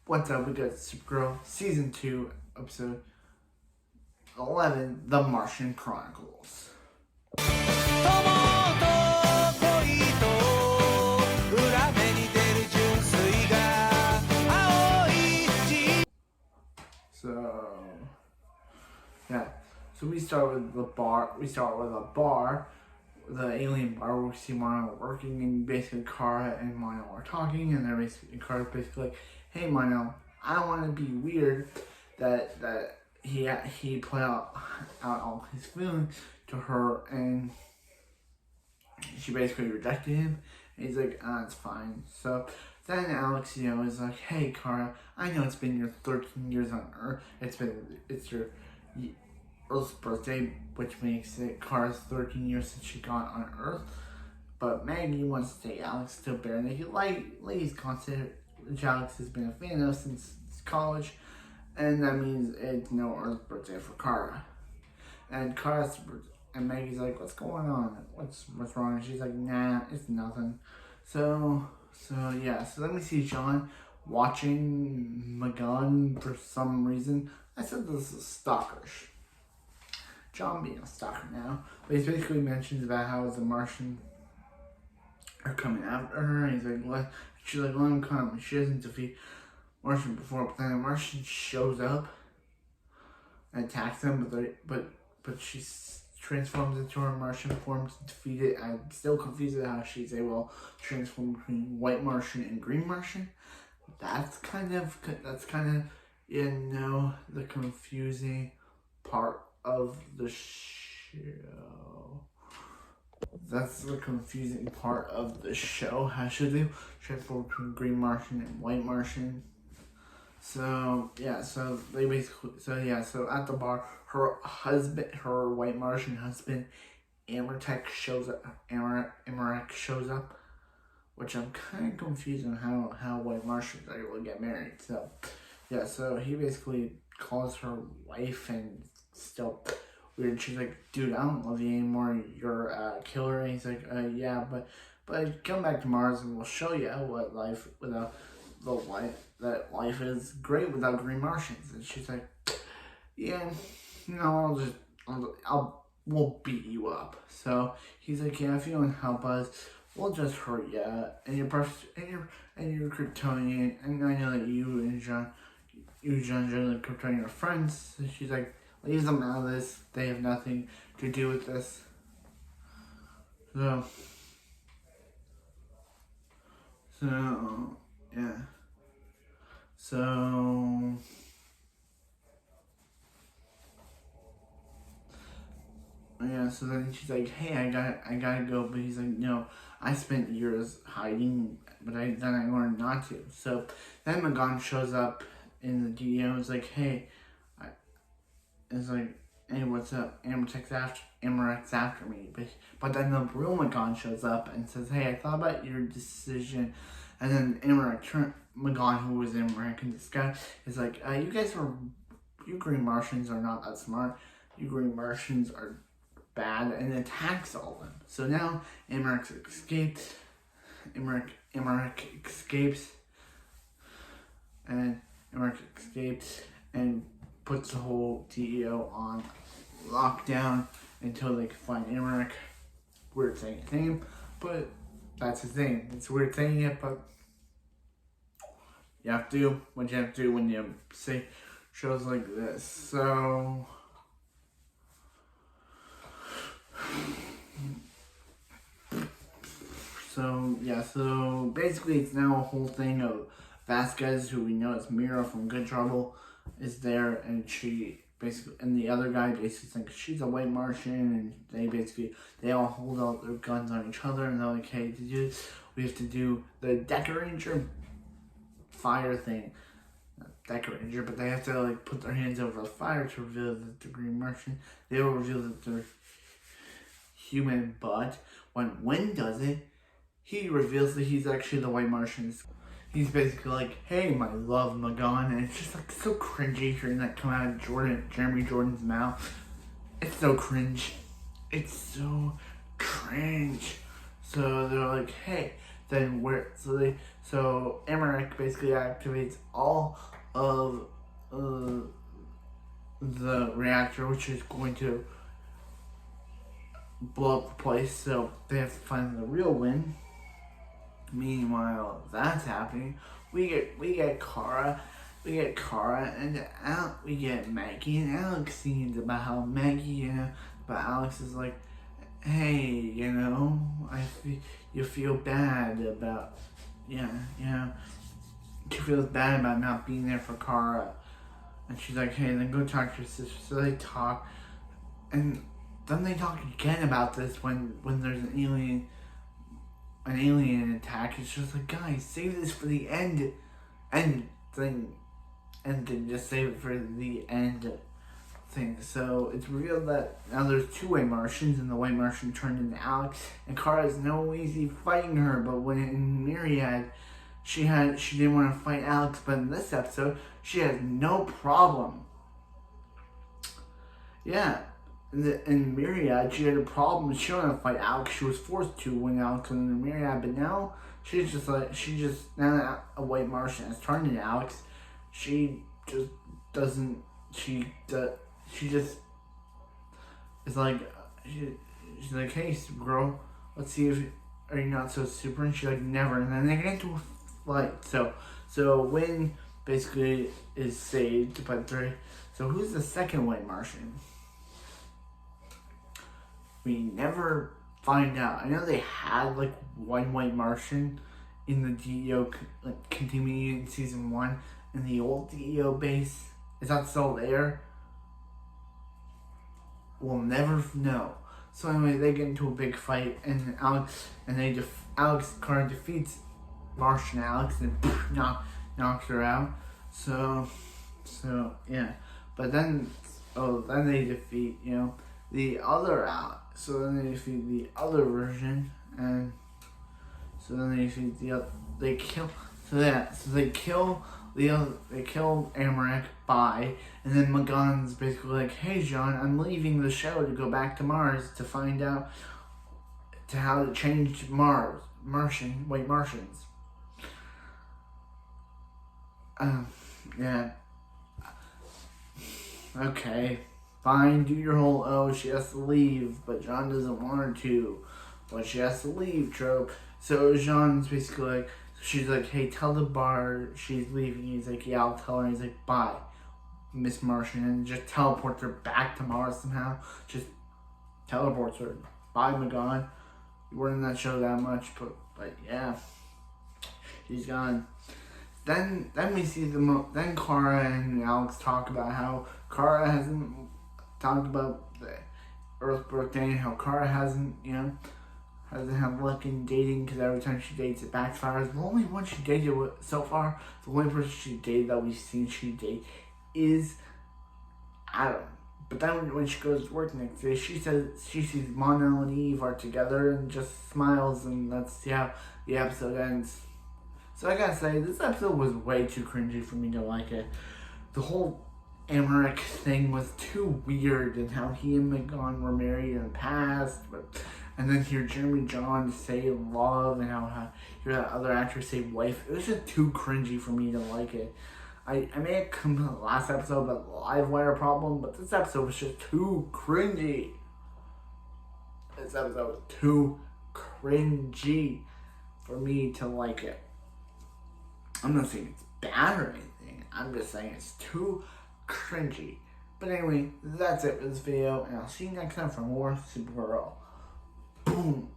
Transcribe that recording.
What's up? We got Supergirl Season 2, Episode 11, The Martian Chronicles. So we start with the bar. The alien bar. We see Mono working, and basically Kara and Mono are talking, and Kara's basically like, "Hey Mono, I want to be weird that he put out all his feelings to her, and she basically rejected him." And he's like, "It's fine." So then Alex, is like, "Hey Kara, I know it's been your 13 years on Earth. It's your Earth's birthday, which makes it Kara's 13 years since she got on Earth. But Maggie wants to take Alex to Bare Naked Ladies concert, which Alex has been a fan of since college, and that means it's no Earth's birthday for Kara. And Maggie's like, "What's going on? What's wrong?" And she's like, "Nah, it's nothing." So then we see John watching McGonn for some reason. I said this is stalkerish. John being a stalker now, but he basically mentions about how the Martian are coming after her, and he's like, she's like, "Let him come." She doesn't defeat Martian before, but then the Martian shows up and attacks them, but she transforms into her Martian form to defeat it. I'm still confused at how she's able to transform between White Martian and Green Martian. That's kind of the confusing part of the show. That's the confusing part of the show. How should they transform between Green Martian and White Martian? So at the bar, her White Martian husband, amerek shows up, which I'm kind of confused on how White Martians are able to get married. So he basically calls her wife, and still weird. She's like, "Dude, I don't love you anymore. You're a killer." And he's like, "Yeah, but come back to Mars and we'll show you what life without that life is great without Green Martians." And she's like, "Yeah, no, we'll beat you up." So he's like, "Yeah, if you don't help us, we'll just hurt you. And you're Kryptonian, and I know that you and John generally Kryptonian are friends." And she's like, "Leave them out of this. They have nothing to do with this." So then she's like, "Hey, I gotta go," but he's like, "No, I spent years hiding, but then I learned not to." So then McGonn shows up in the DDO and is like, "Hey," "Hey, what's up? Amerek's after me." But then the real McGonn shows up and says, "Hey, I thought about your decision." And then McGonn, who was Amerek in disguise, is like, "You Green Martians are not that smart. You Green Martians are bad," and attacks all of them. So now Amerek escapes, and puts the whole DEO on lockdown until they can find Amerek. Weird saying his name, but that's his name. It's weird saying it, but you have to do what you have to do when you say shows like this. So basically it's now a whole thing of Vasquez, who we know as Mira from Good Trouble, is there, and the other guy basically thinks she's a White Martian, and they all hold out their guns on each other, and they're like, "Hey, to do this, we have to do the Decker Ranger fire thing." Decker Ranger, but they have to put their hands over the fire to reveal that they're Green Martian. They will reveal that they're human, but when Wynn does it, he reveals that he's actually the White Martian. He's basically like, "Hey, my love, McGonn," and it's just so cringy hearing that come out of Jeremy Jordan's mouth. It's so cringe. It's so cringe. So they're like, "Hey, then so Amerek basically activates all of the reactor, which is going to blow up the place. So they have to find the real win. Meanwhile, that's happening. We get Kara. We get Kara and we get Maggie and Alex scenes about how Maggie, but Alex is like, hey, you feel bad about, she feels bad about not being there for Kara. And she's like, hey, then go talk to your sister. So they talk, and then they talk again about this when there's an alien attack. It's just like, guys, save this for the end thing. And then just save it for the end thing. So it's revealed that now there's two White Martians, and the White Martian turned into Alex, and Kara's no easy fighting her. But when in Myriad, she didn't want to fight Alex, but in this episode, she has no problem. Yeah, in Myriad, she had a problem. She didn't want to fight Alex. She was forced to when Alex was in Myriad, but now now that a White Martian has turned into Alex, she just doesn't. She just is like, she's like, hey, Supergirl, let's see if are you not so super, and she's like, never. And then they get into a fight. So Wynn basically is saved by three. So who's the second White Martian? We never find out. I know they had like one White Martian in the DEO continuing in season 1 in the old DEO base. Is that still there? We'll never know. So anyway, they get into a big fight, and Kara defeats Martian Alex and knocks her out. So yeah. But then they defeat the other Alex. So then they defeat the other version, and so then they defeat the other. They kill. So they kill Amerek. Bye. And then Magan's basically like, hey John, I'm leaving the show to go back to Mars to find out how to change White Martians. Yeah. Okay. Fine, do your whole, she has to leave, but John doesn't want her to. But she has to leave trope. So Jean's basically like, she's like, hey, tell the bar she's leaving. He's like, yeah, I'll tell her. He's like, bye, Miss Martian, and just teleports her back to Mars somehow. Just teleports her. Bye, Magan. You weren't in that show that much, but yeah, she's gone. Then we see then Kara and Alex talk about how Kara hasn't talked about the Earth birthday, and how Kara hasn't had luck in dating because every time she dates it backfires. The only one she dated so far, the only person she dated that we've seen she date is Adam. But then when she goes to work next day, she says she sees Mono and Eve are together and just smiles, and that's how the episode ends. So I gotta say, this episode was way too cringy for me to like it. The whole Amerek thing was too weird, and how he and Magan were married in the past, and then hear Jeremy John say love, and how hear that other actress say wife. It was just too cringy for me to like it. I may have come to the last episode about the live wire problem, but this episode was just too cringy. This episode was too cringy for me to like it. I'm not saying it's bad or anything. I'm just saying it's too cringy. But anyway, that's it for this video, and I'll see you next time for more Supergirl. Boom.